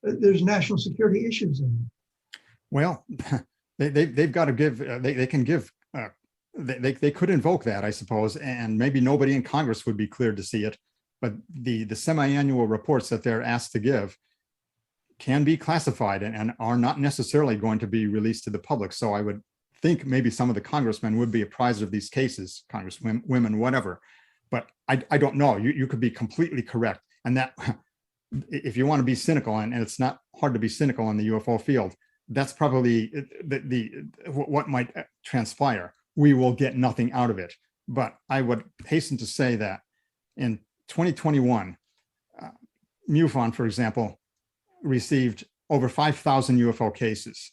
there's national security issues in them." Well, they've got to give, they can give, they could invoke that, I suppose, and maybe nobody in Congress would be cleared to see it, but the semi-annual reports that they're asked to give can be classified and are not necessarily going to be released to the public. So I would think maybe some of the congressmen would be apprised of these cases, congresswomen, whatever, but I don't know. You could be completely correct. And that, if you want to be cynical, and it's not hard to be cynical in the UFO field, that's probably what might transpire. We will get nothing out of it. But I would hasten to say that in 2021, MUFON, for example, received over 5,000 UFO cases,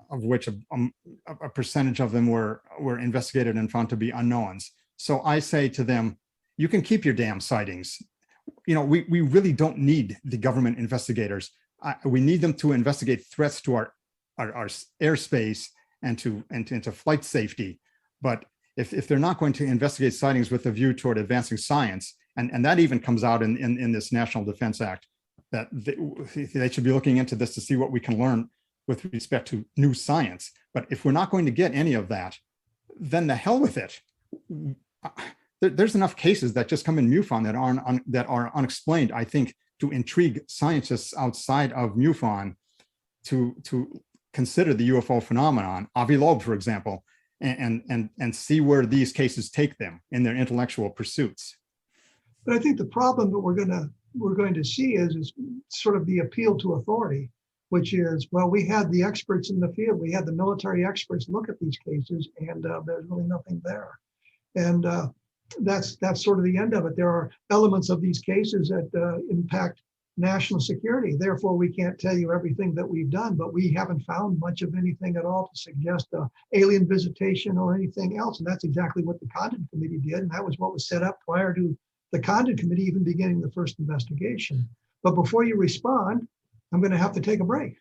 of which a percentage of them were investigated and found to be unknowns. So I say to them, you can keep your damn sightings. You know, we really don't need the government investigators. We need them to investigate threats to our airspace and to flight safety. But if they're not going to investigate sightings with a view toward advancing science, and that even comes out in this National Defense Act, that they should be looking into this to see what we can learn with respect to new science. But if we're not going to get any of that, then the hell with it. There's enough cases that just come in MUFON that are unexplained, I think, to intrigue scientists outside of MUFON to consider the UFO phenomenon, Avi Loeb, for example, and see where these cases take them in their intellectual pursuits. But I think the problem that we're going to see is sort of the appeal to authority, which is, well, we had the experts in the field, we had the military experts look at these cases, and there's really nothing there. And that's sort of the end of it. There are elements of these cases that impact national security. Therefore, we can't tell you everything that we've done, but we haven't found much of anything at all to suggest alien visitation or anything else. And that's exactly what the Condon Committee did. And that was what was set up prior to the Condon Committee even beginning the first investigation. But before you respond, I'm going to have to take a break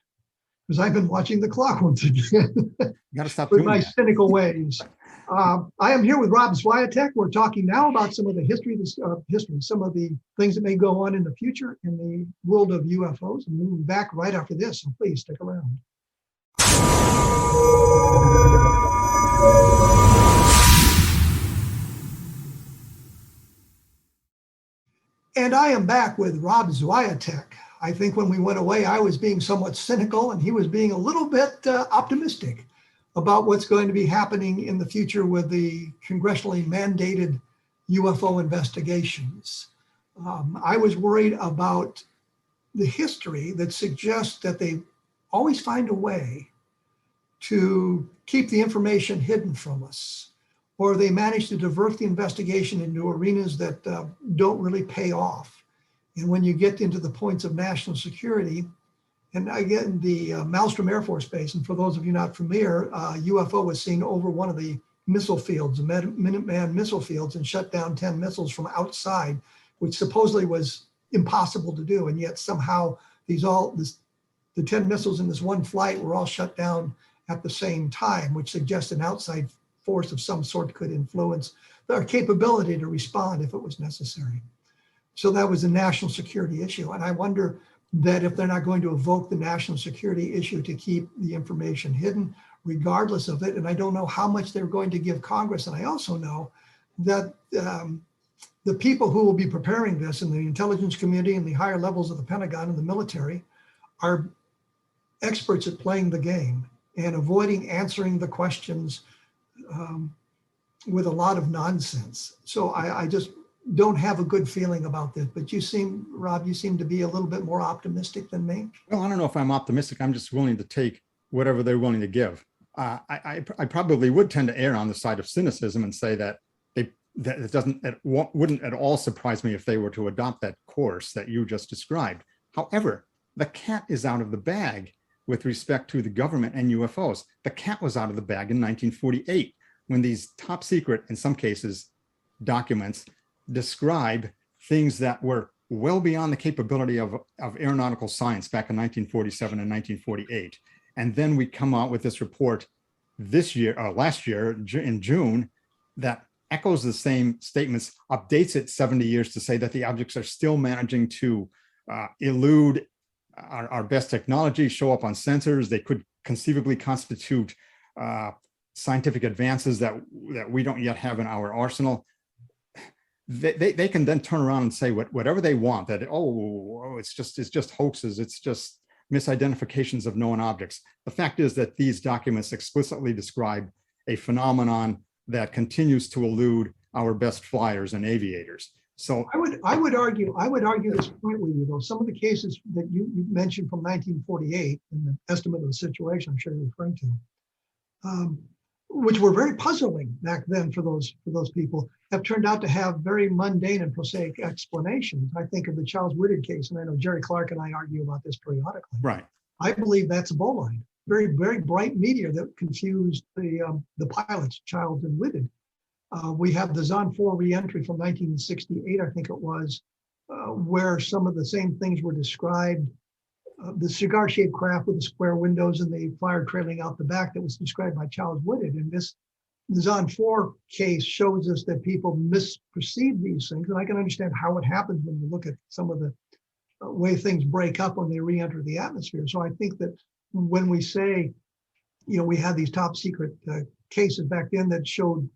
because I've been watching the clock once again. You got to stop with doing my that. cynical ways. I am here with Rob SWIATEK. We're talking now about some of the history, some of the things that may go on in the future in the world of UFOs. And moving back right after this, so please stick around. And I am back with Rob SWIATEK. I think when we went away, I was being somewhat cynical and he was being a little bit optimistic about what's going to be happening in the future with the congressionally mandated UFO investigations. I was worried about the history that suggests that they always find a way to keep the information hidden from us, or they manage to divert the investigation into arenas that don't really pay off. And when you get into the points of national security, and again, the Malmstrom Air Force Base, and for those of you not familiar, UFO was seen over one of the missile fields, the Minuteman missile fields, and shut down 10 missiles from outside, which supposedly was impossible to do. And yet somehow the 10 missiles in this one flight were all shut down at the same time, which suggests an outside force of some sort could influence our capability to respond if it was necessary. So that was a national security issue. And I wonder that if they're not going to evoke the national security issue to keep the information hidden, regardless of it, and I don't know how much they're going to give Congress. And I also know that the people who will be preparing this in the intelligence community and the higher levels of the Pentagon and the military are experts at playing the game and avoiding answering the questions with a lot of nonsense. So I just don't have a good feeling about this, but Rob, you seem to be a little bit more optimistic than me. Well, I don't know if I'm optimistic. I'm just willing to take whatever they're willing to give. I probably would tend to err on the side of cynicism and say that it wouldn't at all surprise me if they were to adopt that course that you just described. However, the cat is out of the bag with respect to the government and UFOs. The cat was out of the bag in 1948 when these top secret, in some cases, documents describe things that were well beyond the capability of aeronautical science back in 1947 and 1948. And then we come out with this report last year in June that echoes the same statements, updates it 70 years to say that the objects are still managing to elude our best technology, show up on sensors. They could conceivably constitute scientific advances that we don't yet have in our arsenal. They can then turn around and say whatever they want, that it's just hoaxes, it's just misidentifications of known objects. The fact is that these documents explicitly describe a phenomenon that continues to elude our best flyers and aviators. So I would argue this point with you, though. Some of the cases that you mentioned from 1948 in the estimate of the situation, I'm sure you're referring to, which were very puzzling back then for those people, have turned out to have very mundane and prosaic explanations. I think of the Charles Whitted case, and I know Jerry Clark and I argue about this periodically. Right. I believe that's a bowline. Very, very bright meteor that confused the pilots, Childs and Whitted. We have the Zond 4 reentry from 1968, I think it was, where some of the same things were described. The cigar-shaped craft with the square windows and the fire trailing out the back that was described by Charles Whitted. And the Zond 4 case shows us that people misperceive these things. And I can understand how it happens when you look at some of the way things break up when they re-enter the atmosphere. So I think that when we say, we had these top secret cases back then that showed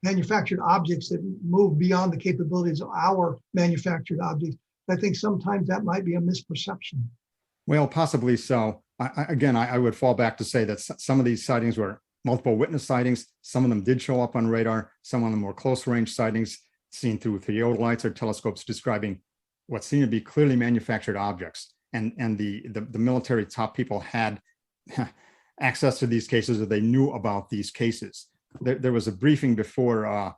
manufactured objects that move beyond the capabilities of our manufactured objects, I think sometimes that might be a misperception. Well, possibly so. I would fall back to say that some of these sightings were multiple witness sightings. Some of them did show up on radar. Some of them were close range sightings seen through theodolites or telescopes describing what seemed to be clearly manufactured objects. And the military top people had access to these cases, or they knew about these cases. There was a briefing before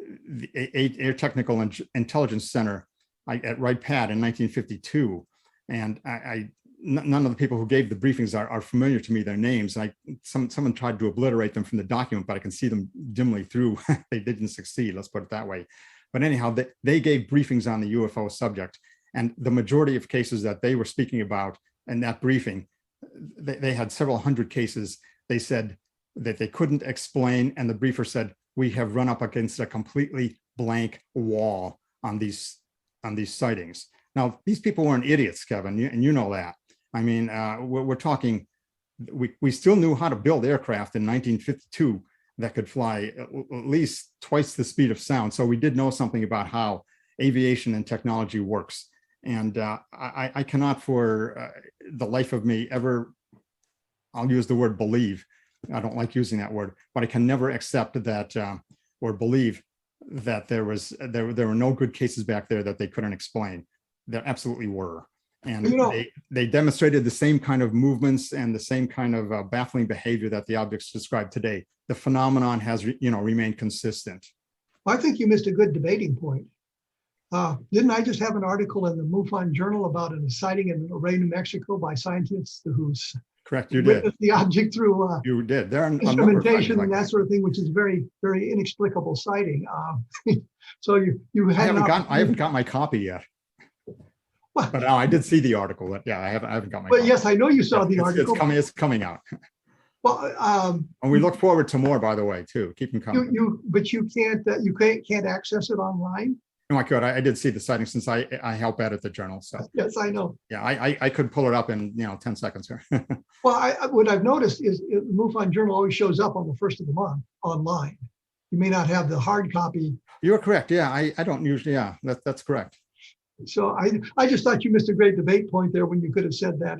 the Air Technical Intelligence Center at Wright Pat in 1952. And none of the people who gave the briefings are familiar to me, their names. Someone tried to obliterate them from the document, but I can see them dimly through. They didn't succeed, let's put it that way. But anyhow, they gave briefings on the UFO subject. And the majority of cases that they were speaking about in that briefing, they had several hundred cases. They said that they couldn't explain. And the briefer said, we have run up against a completely blank wall on these sightings. Now, these people weren't idiots, Kevin, and you know that. I mean, we're talking, we still knew how to build aircraft in 1952 that could fly at least twice the speed of sound. So we did know something about how aviation and technology works. And I cannot for the life of me ever, I'll use the word believe. I don't like using that word, but I can never accept that or believe that there were no good cases back there that they couldn't explain. There absolutely were. And they demonstrated the same kind of movements and the same kind of baffling behavior that the objects described today. The phenomenon has, remained consistent. Well, I think you missed a good debating point. Didn't I just have an article in the MUFON journal about a sighting in Array, New Mexico by scientists who's correct? You did the object through you did. There are instrumentation and that sort of thing, which is very, very inexplicable sighting. So you had I haven't got my copy yet. Well, but I did see the article. Yeah, I haven't got my. But copy. Yes, I know you saw the article. It's coming out. Well, and we look forward to more, by the way, too. Keep them coming. But you can't access it online. No, I could. I did see the sighting since I help edit the journal. So yes, I know. Yeah, I could pull it up in 10 seconds here. Well, what I've noticed is the MUFON journal always shows up on the first of the month online. You may not have the hard copy. You're correct. Yeah, I don't usually. Yeah, that's correct. So I just thought you missed a great debate point there when you could have said that.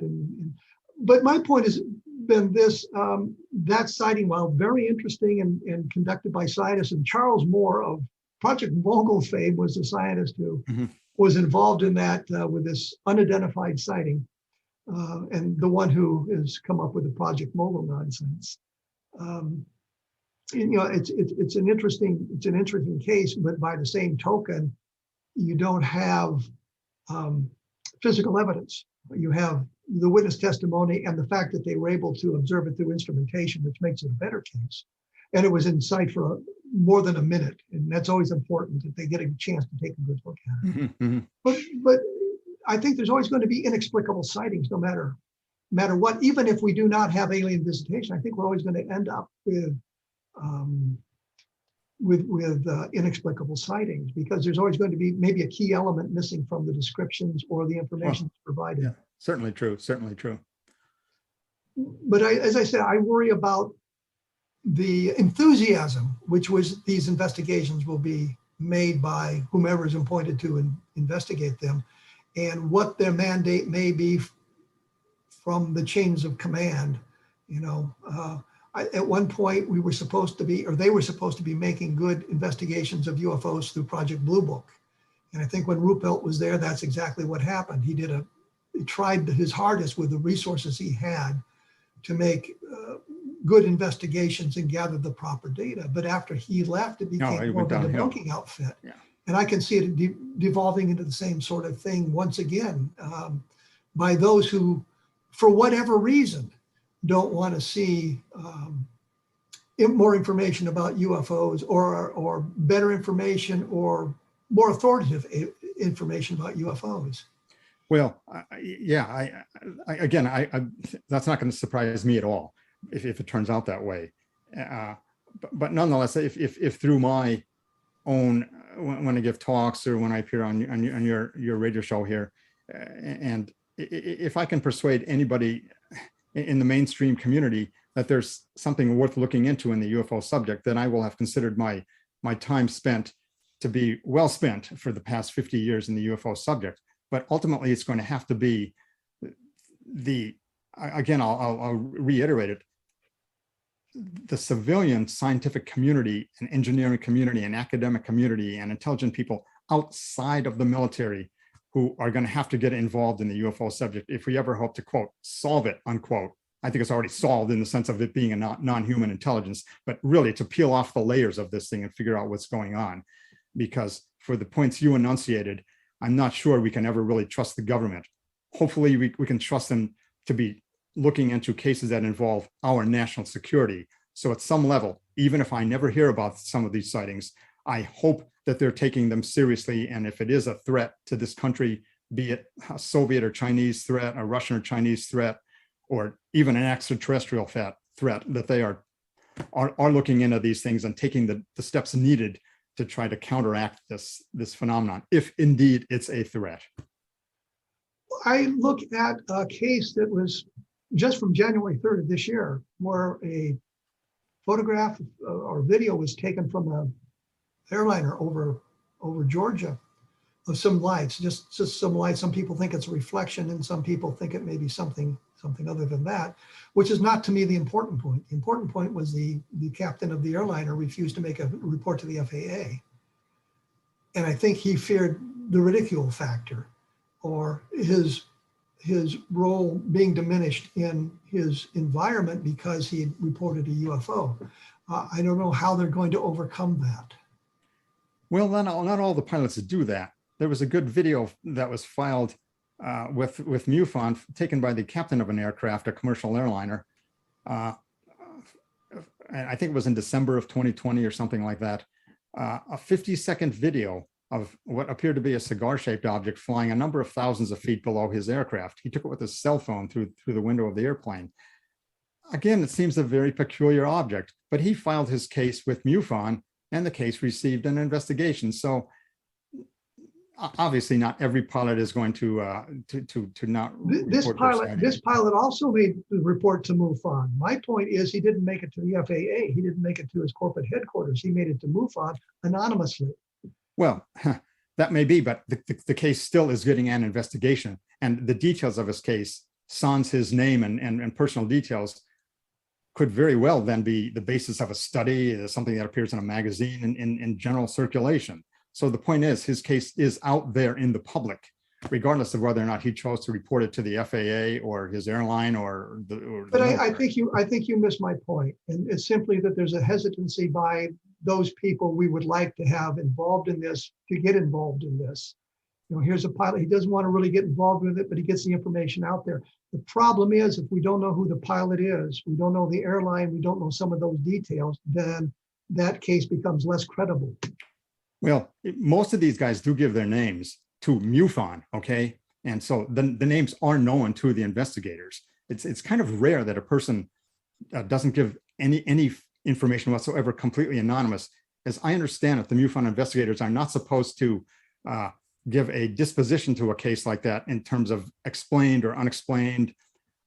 But my point has been this: that sighting, while very interesting and conducted by scientists, and Charles Moore of Project Mogul fame was the scientist who was involved in that with this unidentified sighting, and the one who has come up with the Project Mogul nonsense. It's an interesting case, but by the same token, you don't have physical evidence. You have the witness testimony and the fact that they were able to observe it through instrumentation, which makes it a better case. And it was in sight for more than a minute, and that's always important that they get a chance to take a good look at it. But I think there's always going to be inexplicable sightings, no matter what. Even if we do not have alien visitation, I think we're always going to end up with inexplicable sightings, because there's always going to be maybe a key element missing from the descriptions or the information provided. Yeah, certainly true. Certainly true. But as I said, I worry about the enthusiasm which these investigations will be made by whomever is appointed to investigate them, and what their mandate may be from the chains of command. At one point they were supposed to be making good investigations of UFOs through Project Blue Book. And I think when Ruppelt was there, that's exactly what happened. He tried his hardest with the resources he had to make good investigations and gather the proper data. But after he left, it became more of a debunking outfit. Yeah. And I can see it devolving into the same sort of thing once again by those who, for whatever reason, don't want to see more information about UFOs or better information or more authoritative information about UFOs. Well, again, that's not going to surprise me at all if it turns out that way. But nonetheless, if through my own, when I give talks or when I appear on your radio show here, and if I can persuade anybody in the mainstream community that there's something worth looking into in the UFO subject, then I will have considered my time spent to be well spent for the past 50 years in the UFO subject. But ultimately, it's going to have to be I'll reiterate it, the civilian scientific community and engineering community and academic community and intelligent people outside of the military who are going to have to get involved in the UFO subject if we ever hope to, quote, solve it, unquote. I think it's already solved in the sense of it being a non-human intelligence, but really to peel off the layers of this thing and figure out what's going on. Because for the points you enunciated, I'm not sure we can ever really trust the government. Hopefully we can trust them to be looking into cases that involve our national security. So at some level, even if I never hear about some of these sightings, I hope that they're taking them seriously. And if it is a threat to this country, be it a Soviet or Chinese threat, a Russian or Chinese threat, or even an extraterrestrial threat, that they are looking into these things and taking the steps needed to try to counteract this phenomenon, if indeed it's a threat. I look at a case that was just from January 3rd of this year, where a photograph or video was taken from an airliner over Georgia of some lights, just some lights. Some people think it's a reflection, and some people think it may be something other than that, which is not to me the important point. The important point was the captain of the airliner refused to make a report to the FAA. And I think he feared the ridicule factor, or his role being diminished in his environment because he had reported a UFO. I don't know how they're going to overcome that. Well, not all the pilots do that. There was a good video that was filed with MUFON, taken by the captain of an aircraft, a commercial airliner. I think it was in December of 2020 or something like that. A 50-second video of what appeared to be a cigar-shaped object flying a number of thousands of feet below his aircraft. He took it with his cell phone through the window of the airplane. Again, it seems a very peculiar object, but he filed his case with MUFON, and the case received an investigation. So obviously not every pilot is going to not this pilot also made the report to MUFON. My point is he didn't make it to the FAA. He didn't make it to his corporate headquarters. He made it to MUFON anonymously. Well, that may be, but the case still is getting an investigation, and the details of his case, sans his name and personal details, could very well then be the basis of a study, something that appears in a magazine in general circulation. So the point is, his case is out there in the public, regardless of whether or not he chose to report it to the FAA or his airline or the. But I think you missed my point, and it's simply that there's a hesitancy by those people we would like to have involved in this to get involved in this. You know, here's a pilot, he doesn't want to really get involved with it, but he gets the information out there. The problem is, if we don't know who the pilot is, we don't know the airline, we don't know some of those details, then that case becomes less credible. Well, most of these guys do give their names to MUFON, okay? And so the names are known to the investigators. It's kind of rare that a person doesn't give any information whatsoever completely anonymous. As I understand it, the MUFON investigators are not supposed to give a disposition to a case like that in terms of explained or unexplained.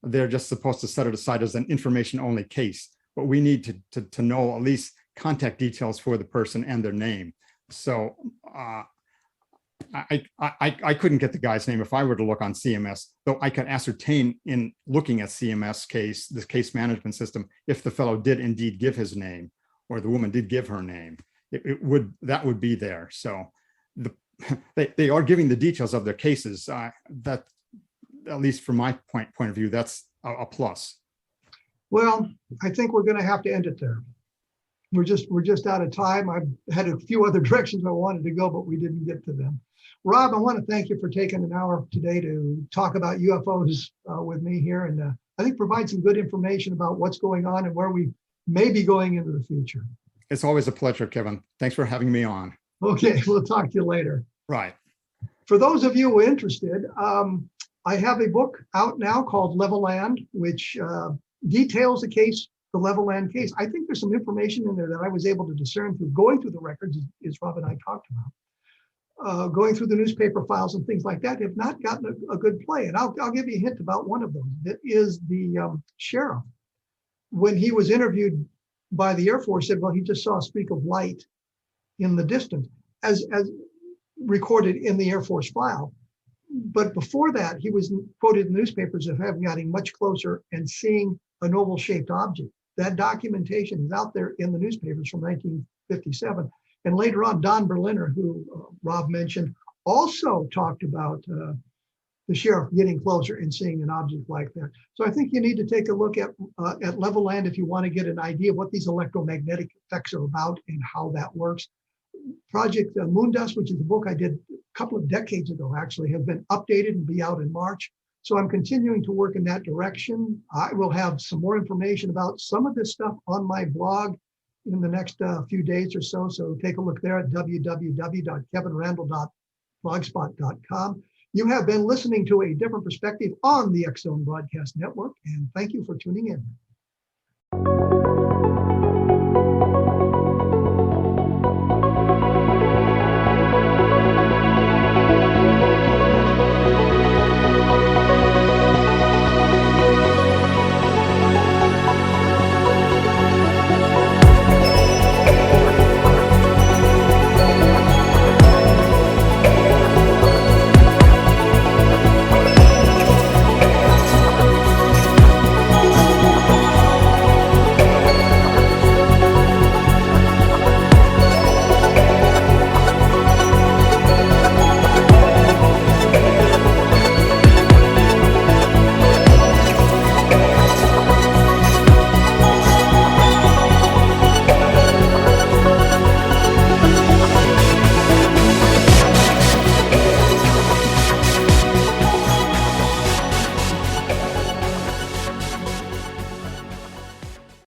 They're just supposed to set it aside as an information-only case. But we need to know at least contact details for the person and their name. So I couldn't get the guy's name if I were to look on CMS, though I could ascertain in looking at CMS case, this case management system, if the fellow did indeed give his name or the woman did give her name, that would be there. So they are giving the details of their cases. That, at least from my point of view, that's a plus. Well, I think we're going to have to end it there. We're just out of time. I've had a few other directions I wanted to go, but we didn't get to them. Rob, I want to thank you for taking an hour today to talk about UFOs with me here, and I think provide some good information about what's going on and where we may be going into the future. It's always a pleasure, Kevin. Thanks for having me on. Okay, we'll talk to you later. Right. For those of you who are interested, I have a book out now called Level Land, which details the case, the Level Land case. I think there's some information in there that I was able to discern through going through the records, as Rob and I talked about. Going through the newspaper files and things like that have not gotten a good play. And I'll give you a hint about one of those. That is the sheriff. When he was interviewed by the Air Force, said, well, he just saw a streak of light in the distance, as recorded in the Air Force file. But before that, he was quoted in newspapers as having gotten much closer and seeing an oval-shaped object. That documentation is out there in the newspapers from 1957. And later on, Don Berliner, who Rob mentioned, also talked about the sheriff getting closer and seeing an object like that. So I think you need to take a look at Level Land if you want to get an idea of what these electromagnetic effects are about and how that works. Project Moondust, which is a book I did a couple of decades ago, actually, have been updated and be out in March. So I'm continuing to work in that direction. I will have some more information about some of this stuff on my blog in the next few days or so. So take a look there at www.kevinrandle.blogspot.com. You have been listening to A Different Perspective on the X Zone Broadcast Network, and thank you for tuning in.